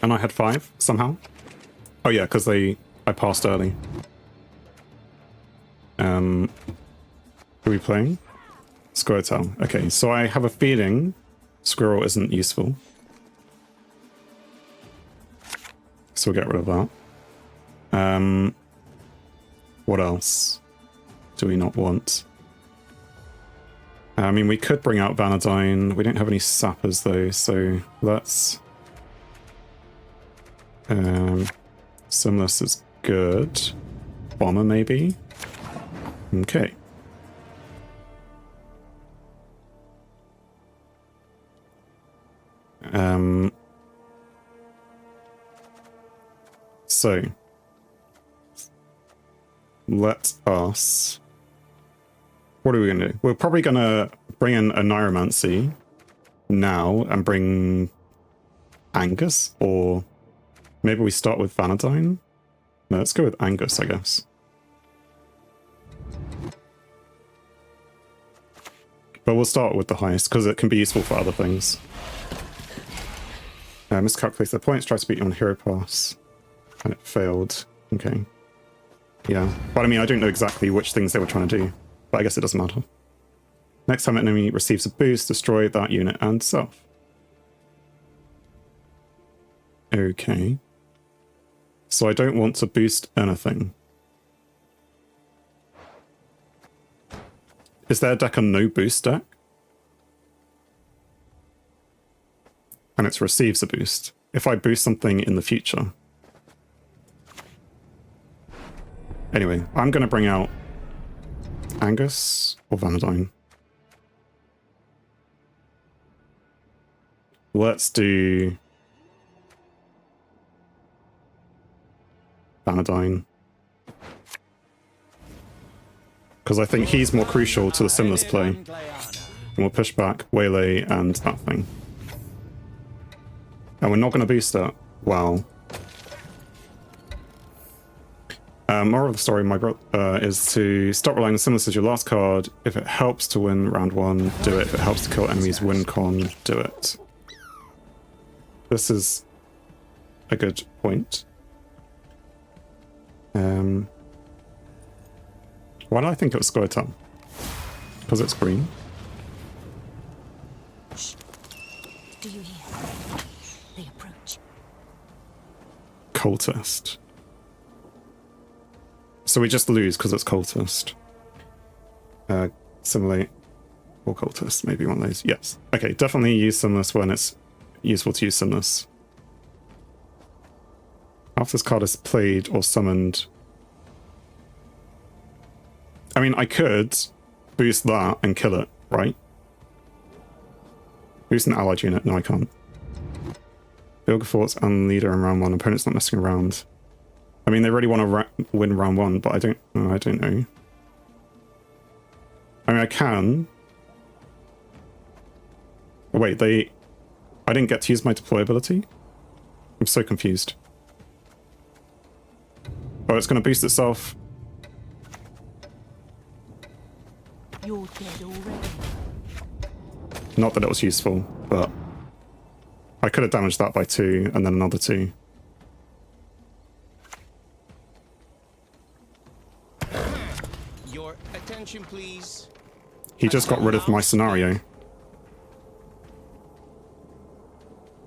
And I had 5 somehow. Oh yeah, because I passed early. Who are we playing? Scoi'atel. Okay, so I have a feeling squirrel isn't useful. So we'll get rid of that. What else do we not want? I mean, we could bring out Vanadine. We don't have any sappers though, so let's... Simless is good. Bomber maybe? Okay. So let us... What are we going to do? We're probably going to bring in a Neuromancy now and bring Angus, or maybe we start with Vanadine? No, let's go with Angus, I guess. But we'll start with the highest, because it can be useful for other things. Miscalculated the points, tried to beat you on Hero Pass, and it failed. Okay. Yeah. But I mean, I don't know exactly which things they were trying to do, but I guess it doesn't matter. Next time an enemy receives a boost, destroy that unit and self. Okay. So I don't want to boost anything. Is there a deck on no boost deck? And it receives a boost. If I boost something in the future. Anyway, I'm going to bring out Angus or Vanadine. Let's do Vanadine. Because I think he's more crucial to the Simless play. And we'll push back Waylay and that thing. And we're not going to boost that. Wow. Moral of the story, my brother, is to stop relying on Simless as your last card. If it helps to win round 1, do it. If it helps to kill enemies, win con, do it. This is a good point. Why do I think it was scoi'atel? Because it's green. Do you hear? They approach. Cultist. So we just lose because it's cultist. Simulate or cultist, maybe one of those. Yes. Okay, definitely use Simless when it's useful to use Simless. After this card is played or summoned. I mean, I could boost that and kill it, right? Boost an allied unit. No, I can't. Build forts and leader in round 1. Opponent's not messing around. I mean, they really want to win round 1, but I don't know. I mean, I can. Oh, wait, I didn't get to use my deployability? I'm so confused. Oh, it's going to boost itself. You're dead already. Not that it was useful, but I could have damaged that by 2 and then another 2. Your attention, please. He just got rid of my scenario.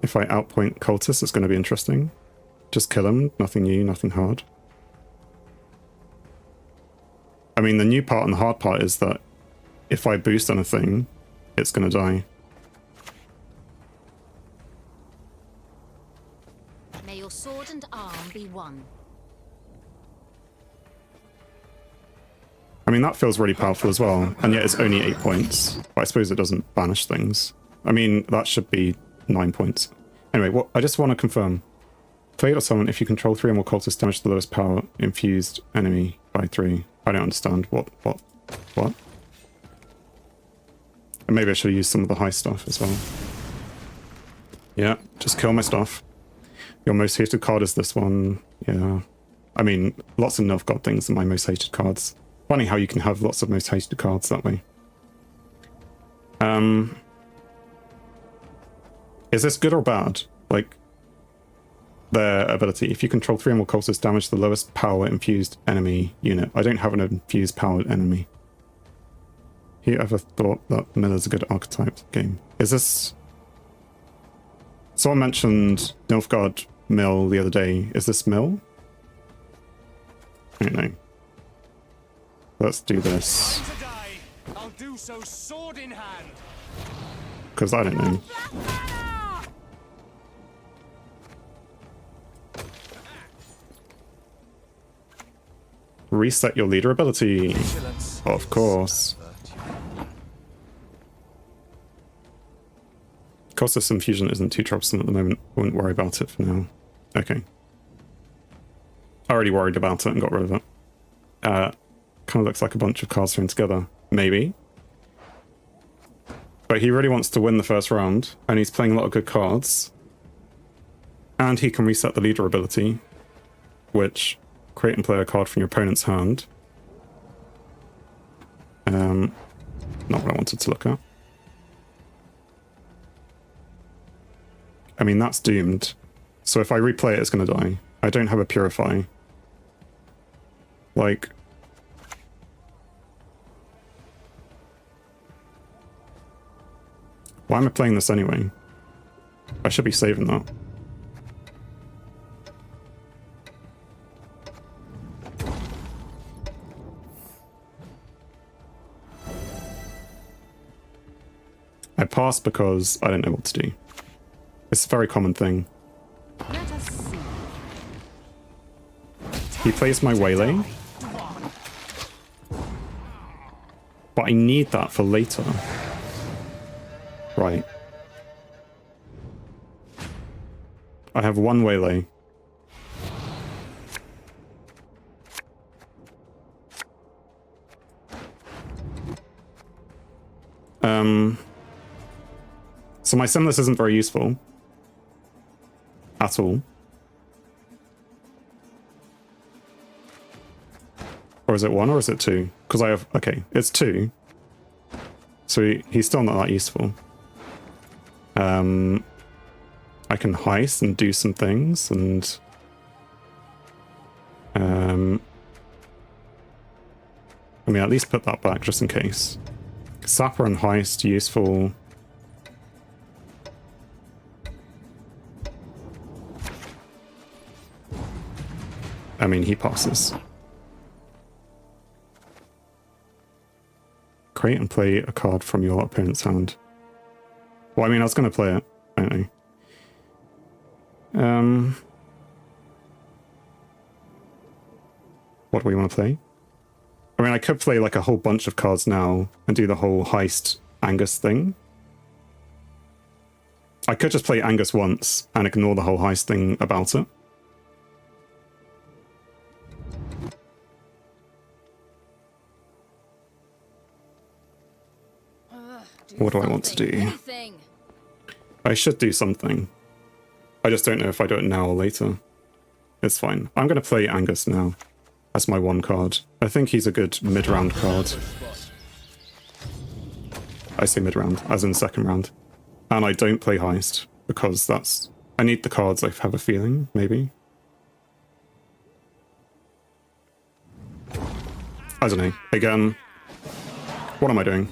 If I outpoint cultists, it's going to be interesting. Just kill him. Nothing new, nothing hard. I mean, the new part and the hard part is that if I boost anything, it's going to die. May your sword and arm be one. I mean, that feels really powerful as well, and yet it's only 8 points. But I suppose it doesn't banish things. I mean, that should be 9 points. Anyway, what I just want to confirm. Play or summon if you control 3 or more cultists, damage the lowest power infused enemy by 3. I don't understand. What? And maybe I should have used some of the high stuff as well. Yeah, just kill my stuff. Your most hated card is this one. Yeah. I mean, lots of Nerf God things are my most hated cards. Funny how you can have lots of most hated cards that way. Is this good or bad? Like, their ability. If you control 3 or more cultists, damage the lowest power infused enemy unit. I don't have an infused powered enemy. Who ever thought that Miller's a good archetype game? Is this... Someone mentioned Nilfgaard Mill the other day. Is this Mill? I don't know. Let's do this. I'll do so sword in hand. Because I don't know. Reset your leader ability. Of course. Cultist infusion isn't too troublesome at the moment. Wouldn't worry about it for now. Okay. I already worried about it and got rid of it. Kind of looks like a bunch of cards thrown together. Maybe. But he really wants to win the first round, and he's playing a lot of good cards. And he can reset the leader ability, which... create and play a card from your opponent's hand. Not what I wanted to look at. I mean, that's doomed. So if I replay it, it's going to die. I don't have a Purify. Like... why am I playing this anyway? I should be saving that. I passed because I don't know what to do. It's a very common thing. Let us see. He plays my Waylay. But I need that for later. Right. I have one Waylay. So my Simless isn't very useful. At all. Or is it 1 or is it 2? Because I have... okay, it's 2. So he's still not that useful. I can heist and do some things and... I mean, at least put that back just in case. Sapper and heist, useful. I mean, he passes. Create and play a card from your opponent's hand. Well, I mean, I was going to play it. I don't know. What do we want to play? I mean, I could play like a whole bunch of cards now and do the whole heist Angus thing. I could just play Angus once and ignore the whole heist thing about it. What do I want to do? I should do something. I just don't know if I do it now or later. It's fine. I'm going to play Angus now. As my 1 card. I think he's a good mid-round card. I say mid-round, as in second round. And I don't play Heist, because that's... I need the cards I have a feeling, maybe. I don't know. Again, what am I doing?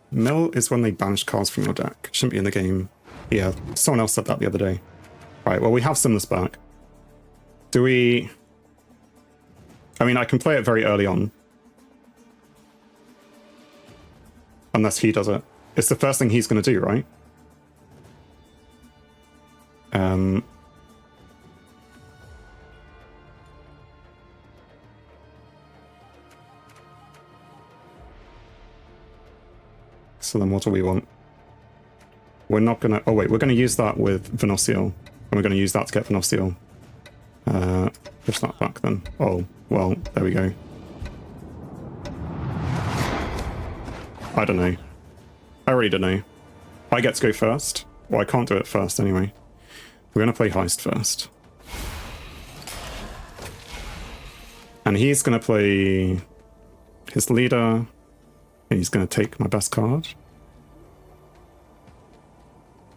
Mill is when they banish cards from your deck. Shouldn't be in the game. Yeah, someone else said that the other day. Right, well, we have Simless back. Do we... I mean, I can play it very early on. Unless he does it. It's the first thing he's going to do, right? So then what do we want? We're not going to... oh, wait. We're going to use that with Venosiel. And we're going to use that to get Venosiel. Push that back then. Oh, well, there we go. I don't know. I really don't know. I get to go first. Well, I can't do it first anyway. We're going to play Heist first. And he's going to play his leader. And he's going to take my best card.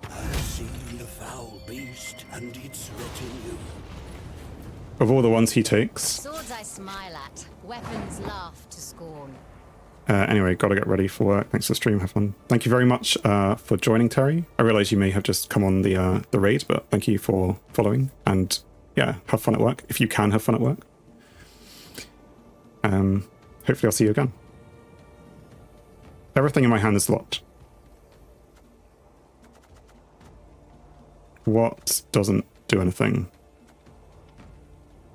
I've seen the foul beast and its retinue. Of all the ones he takes. Swords I smile at, weapons laugh to scorn. Anyway, gotta get ready for work. Thanks for the stream. Have fun. Thank you very much for joining, Terry. I realize you may have just come on the raid, but thank you for following. And yeah, have fun at work if you can have fun at work. Hopefully I'll see you again. Everything in my hand is locked. What doesn't do anything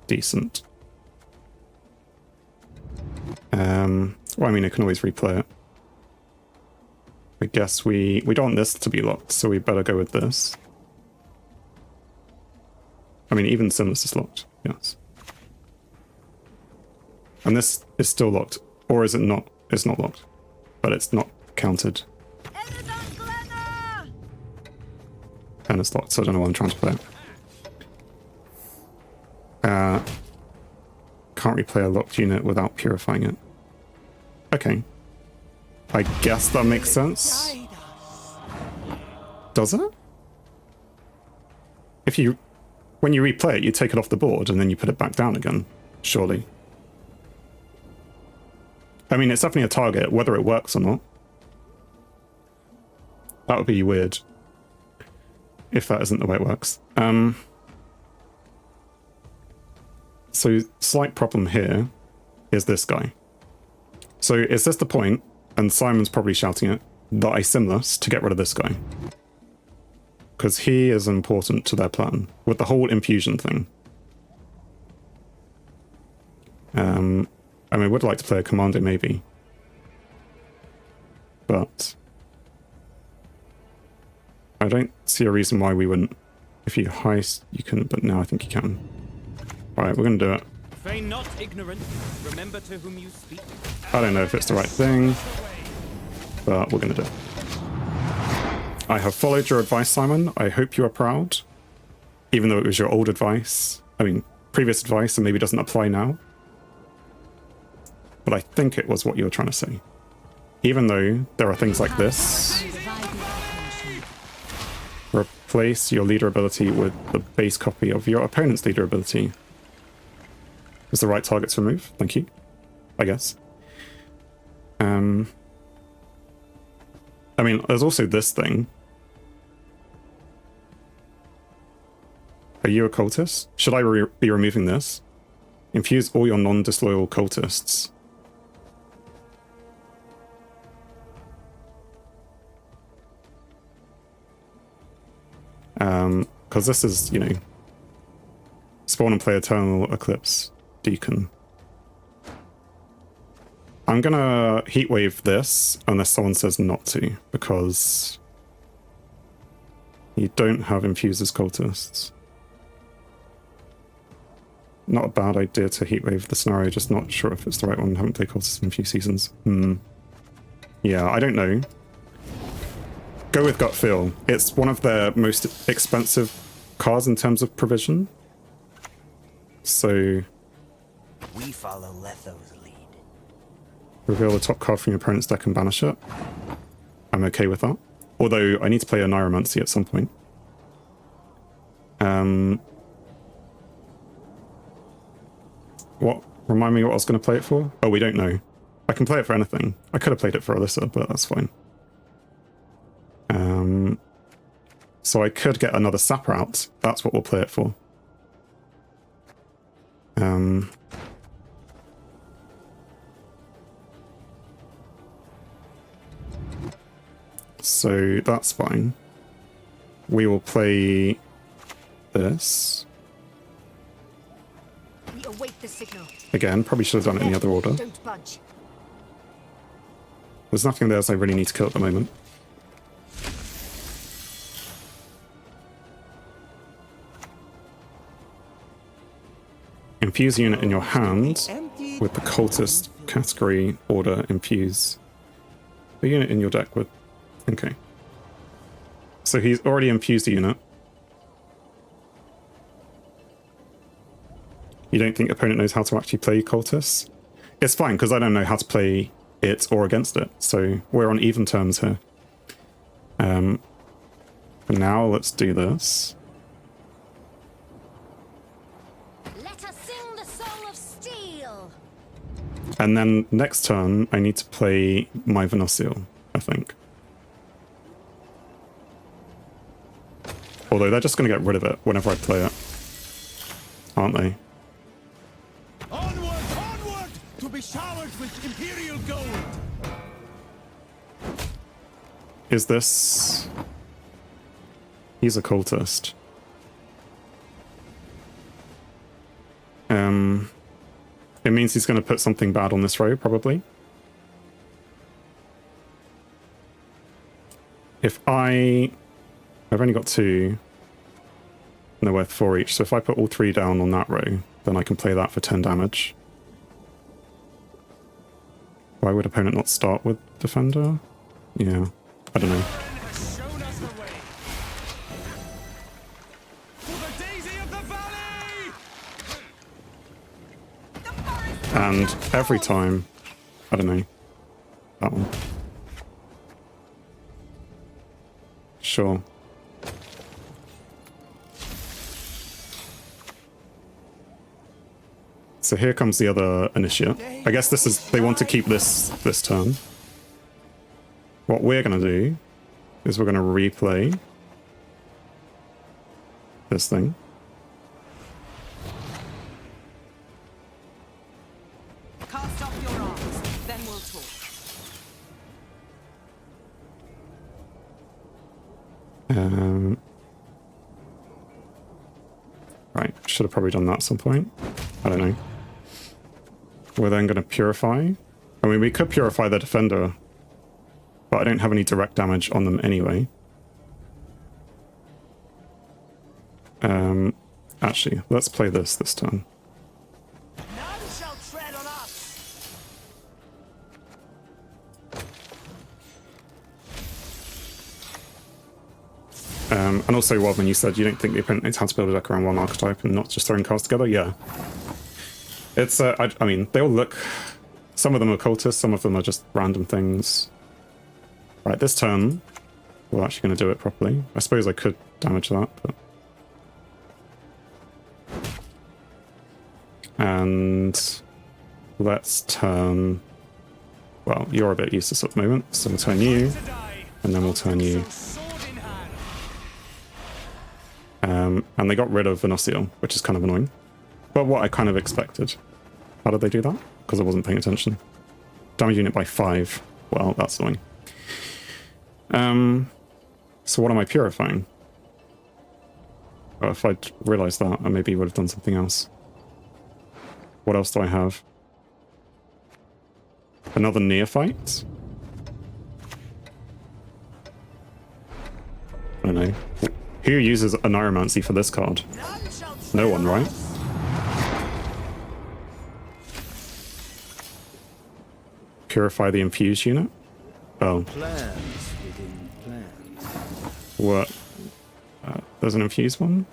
decent? Well, I mean, I can always replay it. I guess we don't want this to be locked, so we better go with this. I mean, even Sinless is locked, yes. And this is still locked. Or is it not? It's not locked. But it's not counted. And it's locked, so I don't know why I'm trying to play it. Can't replay a locked unit without purifying it. Okay. I guess that makes sense. Does it? If you... When you replay it, you take it off the board and then you put it back down again. Surely. I mean, it's definitely a target, whether it works or not. That would be weird. If that isn't the way it works. So, slight problem here is this guy. So, is this the point, and Simon's probably shouting it, that I Sinless to get rid of this guy? Because he is important to their plan, with the whole infusion thing. I mean, I would like to play a commander, maybe. But I don't see a reason why we wouldn't. If you heist, you can, but now I think you can. Alright, we're going to do it. Feign not ignorant. Remember to whom you speak. I don't know if it's the right thing, but we're going to do it. I have followed your advice, Simon. I hope you are proud. Even though it was your old advice. I mean, previous advice and maybe doesn't apply now. But I think it was what you were trying to say. Even though there are things like this. Replace your leader ability with the base copy of your opponent's leader ability. Is the right targets removed? Thank you. I guess. I mean, there's also this thing. Are you a cultist? Should I be removing this? Infuse all your non-disloyal cultists. Because this is, you know, spawn and play Eternal Eclipse Deacon. I'm gonna heatwave this unless someone says not to, because you don't have infusers cultists. Not a bad idea to heatwave the scenario, just not sure if it's the right one. Haven't played cultists in a few seasons. Yeah, I don't know. Go with gut feel. It's one of their most expensive cards in terms of provision. So We follow Letho's lead. reveal the top card from your opponent's deck and banish it. I'm okay with that. Although I need to play a Neuromancy at some point. What? Remind me what I was going to play it for? Oh, we don't know. I can play it for anything. I could have played it for Alyssa, but that's fine. So I could get another Sapper out. That's what we'll play it for. So that's fine. We will play this. We await the signal. Again, probably should have done it in the other order. Don't budge. There's nothing there I really need to kill at the moment. Infuse unit in your hand with the cultist category order infuse. The unit in your deck with... Okay. So he's already infused a unit. You don't think opponent knows how to actually play cultists? It's fine, because I don't know how to play it or against it. So we're on even terms here. For now, let's do this. Let us sing the song of steel. And then next turn, I need to play my Venusial, I think. Although they're just going to get rid of it whenever I play it. Aren't they? Onward, onward, to be showered with imperial gold. Is this... He's a cultist. It means he's going to put something bad on this row, probably. If I've only got 2, and they're worth 4 each, so if I put all 3 down on that row, then I can play that for 10 damage. Why would opponent not start with Defender? Yeah, I don't know. And every time, I don't know, that one. Sure. So here comes the other initiate. I guess this is, they want to keep this turn. What we're gonna do is we're gonna replay this thing. Cast up your arms, then we'll talk. Right, should have probably done that at some point. I don't know. We're then going to purify. I mean, we could purify the defender, but I don't have any direct damage on them anyway. Actually, let's play this turn. None shall tread on us. And also, Wadman, you said you don't think the opponent knows how to build a deck around one archetype and not just throwing cards together? Yeah. It's, I mean, they all look... Some of them are cultists, some of them are just random things. Right, this turn, we're actually going to do it properly. I suppose I could damage that, but... And... let's turn... Well, you're a bit useless at the moment, so we'll turn you, and then we'll turn you. And they got rid of Venusial, which is kind of annoying. But what I kind of expected. How did they do that? Because I wasn't paying attention. Damage unit by 5. Well, that's annoying. So what am I purifying? Oh, if I'd realised that, I maybe would have done something else. What else do I have? Another neophyte? I don't know. Who uses a Neuromancy for this card? No one, right? Purify the infused unit? Oh. Plans within plans. What? There's an infused one?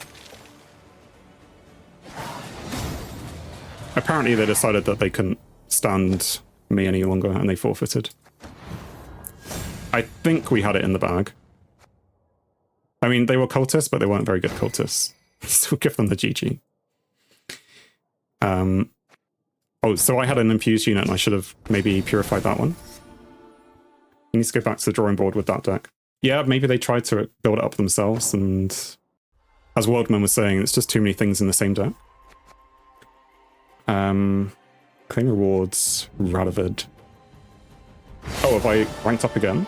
Apparently they decided that they couldn't stand me any longer and they forfeited. I think we had it in the bag. I mean, they were cultists, but they weren't very good cultists. So we'll give them the GG. Oh, so I had an infused unit and I should have maybe purified that one. You need to go back to the drawing board with that deck. Yeah, maybe they tried to build it up themselves, and as Worldman was saying, it's just too many things in the same deck. Claim rewards, Radovid. Oh, have I ranked up again?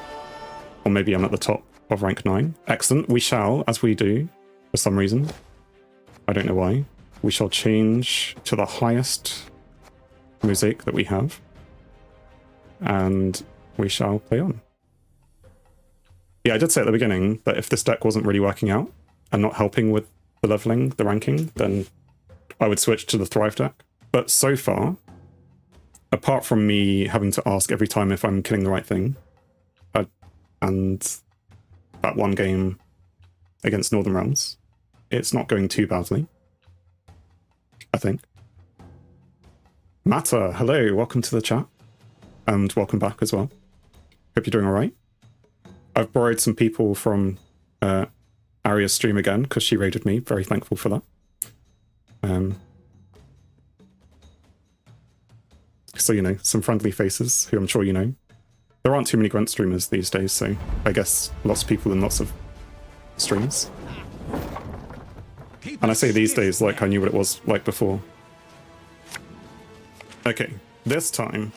Or maybe I'm at the top of rank 9. Excellent. We shall, as we do, for some reason. I don't know why. We shall change to the highest mosaic that we have. And we shall play on. Yeah, I did say at the beginning that if this deck wasn't really working out and not helping with the leveling, the ranking, then I would switch to the Thrive deck. But so far, apart from me having to ask every time if I'm killing the right thing, and that one game against Northern Realms, it's not going too badly, I think. Matter, hello, welcome to the chat. and welcome back as well. Hope you're doing all right. I've borrowed some people from Aria's stream again because she raided me. Very thankful for that. So, you know, some friendly faces who I'm sure you know. There aren't too many Gwent streamers these days, so I guess lots of people in lots of streams. And I say these days like I knew what it was like before. Okay, this time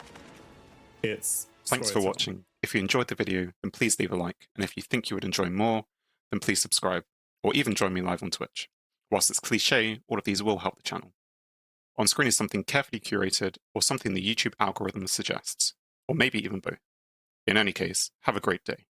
it's... Thanks for watching. If you enjoyed the video, then please leave a like, and if you think you would enjoy more, then please subscribe, or even join me live on Twitch. Whilst it's cliche, all of these will help the channel. On screen is something carefully curated, or something the YouTube algorithm suggests, or maybe even both. In any case, have a great day.